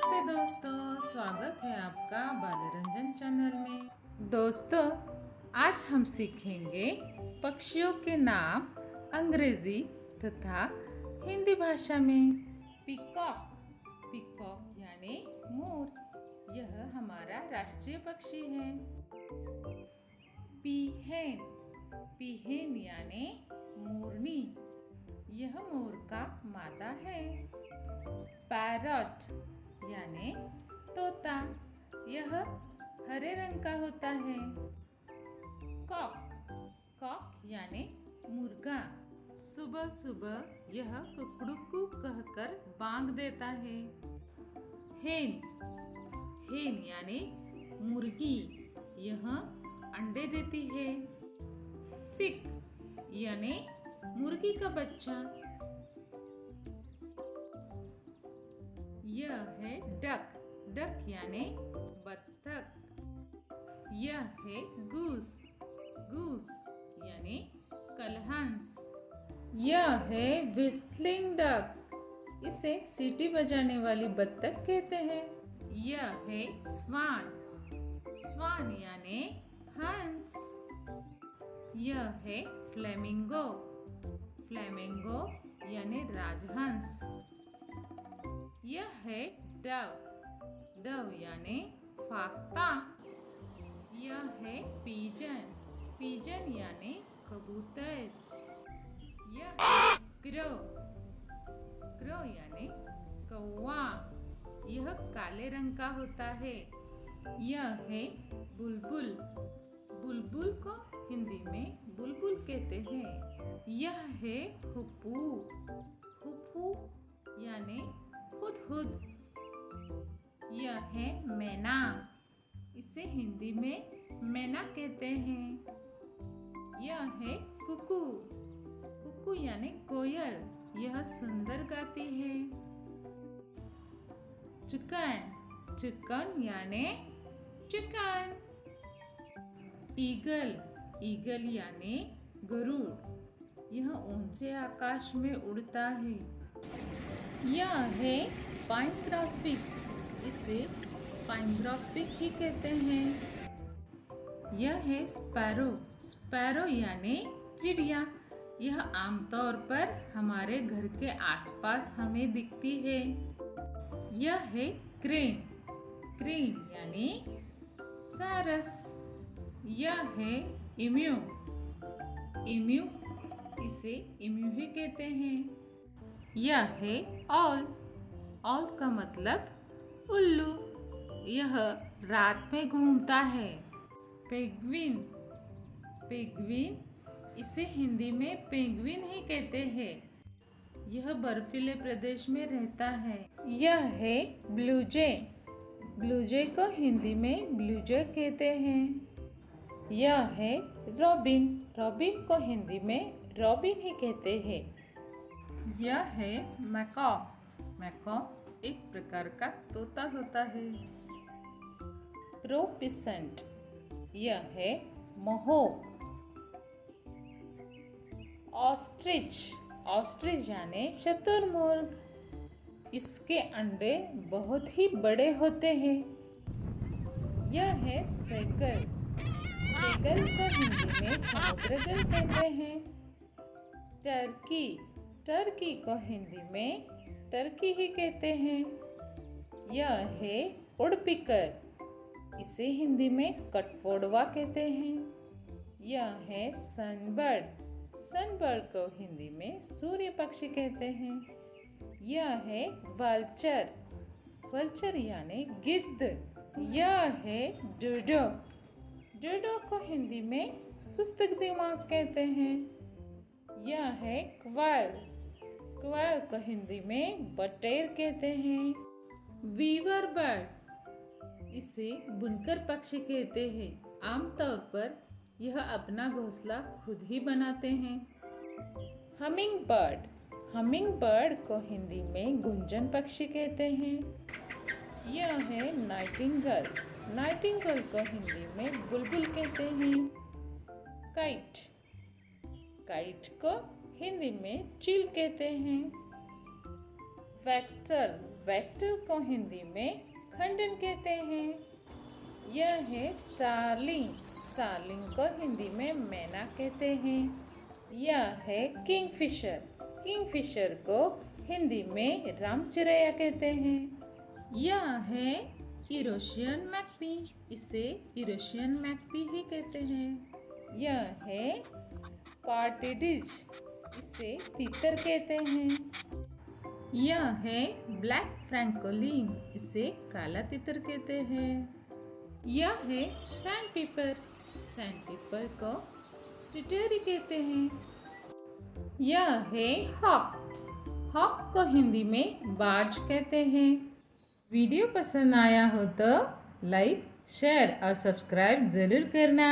नमस्ते दोस्तों, स्वागत है आपका बालरंजन चैनल में। दोस्तों, आज हम सीखेंगे पक्षियों के नाम अंग्रेजी तथा हिंदी भाषा में। पीकॉक, पीकॉक यानी मोर, यह हमारा राष्ट्रीय पक्षी है। पीहेन, पीहेन यानी मोरनी, यह मोर का मादा है। पैरट यानी तोता, यह हरे रंग का होता है। कॉक, कॉक यानी मुर्गा, सुबह सुबह यह कुकड़ुकू कहकर बांग देता है। हेन, हेन यानी मुर्गी, यह अंडे देती है। चिक यानी मुर्गी का बच्चा। यह है डक, डक यानी बत्तख। यह है गूस, गूस यानी कलहंस। यह है व्हिस्टलिंग डक, इसे सीटी बजाने वाली बत्तख कहते हैं। यह है स्वान, स्वान यानी हंस। यह है फ्लेमिंगो, फ्लेमिंगो यानी राजहंस। यह है डव, डव यानी फाख्ता। यह है पीजन, पीजन यानी कबूतर। यह है क्रो, क्रो यानी कौवा, यह काले रंग का होता है। यह है बुलबुल, बुलबुल को हिंदी में बुलबुल कहते हैं। यह है हुप्पू, हुप्पू यानी हुदहुद। यह है मैना, इसे हिंदी में मैना कहते हैं। यह है कुकू, कुकू यानी कोयल, यह सुंदर गाती है। चिकन, चिकन यानी चिकन। ईगल, ईगल यानी गरुड़, यह ऊंचे आकाश में उड़ता है। यह है पाइन ग्रॉसबीक, इसे पाइन ग्रॉसबीक ही कहते हैं। यह है स्पैरो, स्पैरो यानी चिड़िया, यह आमतौर पर हमारे घर के आसपास हमें दिखती है। यह है क्रेन, क्रेन यानी सारस। यह है इम्यू, इम्यू, इसे इम्यू ही कहते हैं। यह है ऑल, ऑल का मतलब उल्लू, यह रात में घूमता है। पेंगुइन, पेंगुइन, इसे हिंदी में पेंगुइन ही कहते हैं, यह बर्फीले प्रदेश में रहता है। यह है ब्लू जे, ब्लू जे को हिंदी में ब्लू जे कहते हैं। यह है रॉबिन, रॉबिन को हिंदी में रॉबिन ही कहते हैं। यह है मैकॉ, मैकॉ एक प्रकार का तोता होता है। प्रोपिसेंट, यह है महोक। ऑस्ट्रिच, ऑस्ट्रिच यानी शुतुरमुर्ग, इसके अंडे बहुत ही बड़े होते हैं। यह है सेगल, सेगल को हिंदी में समुद्रगल कहते हैं। टर्की, टर्की को हिंदी में टर्की ही कहते हैं। यह है उड़पीकर, इसे हिंदी में कठफोड़वा कहते हैं। यह है सनबर्ड, सनबर्ड को हिंदी में सूर्य पक्षी कहते हैं। यह है वल्चर, वल्चर यानी गिद्ध। यह है डोडो, डोडो को हिंदी में सुस्त दिमाग कहते हैं। यह है क्वाइल, क्वाइल को हिंदी में बटेर कहते हैं। वीवर बर्ड, इसे बुनकर पक्षी कहते हैं, आमतौर पर यह अपना घोंसला खुद ही बनाते हैं। हमिंग बर्ड, हमिंग बर्ड को हिंदी में गुंजन पक्षी कहते हैं। यह है नाइटिंगेल, नाइटिंगेल को हिंदी में बुलबुल कहते हैं। काइट, काइट को हिंदी में चील कहते हैं। वेक्टर, वेक्टर को हिंदी में खंडन कहते हैं। यह है स्टारलिंग, स्टारलिंग को हिंदी में मैना कहते हैं। यह है किंगफिशर, किंगफिशर को हिंदी में रामचिरैया कहते हैं। यह है यूरेशियन मैकपी, इसे यूरेशियन मैकपी ही कहते हैं। यह है पार्टिडिज, इसे तीतर कहते हैं। यह है ब्लैक फ्रैंकोलिन, इसे काला तीतर कहते हैं। यह है सैंडपीपर, सैंडपीपर को टिटरी कहते हैं। यह है हॉक, हॉक को हिंदी में बाज कहते हैं। वीडियो पसंद आया हो तो लाइक, शेयर और सब्सक्राइब ज़रूर करना।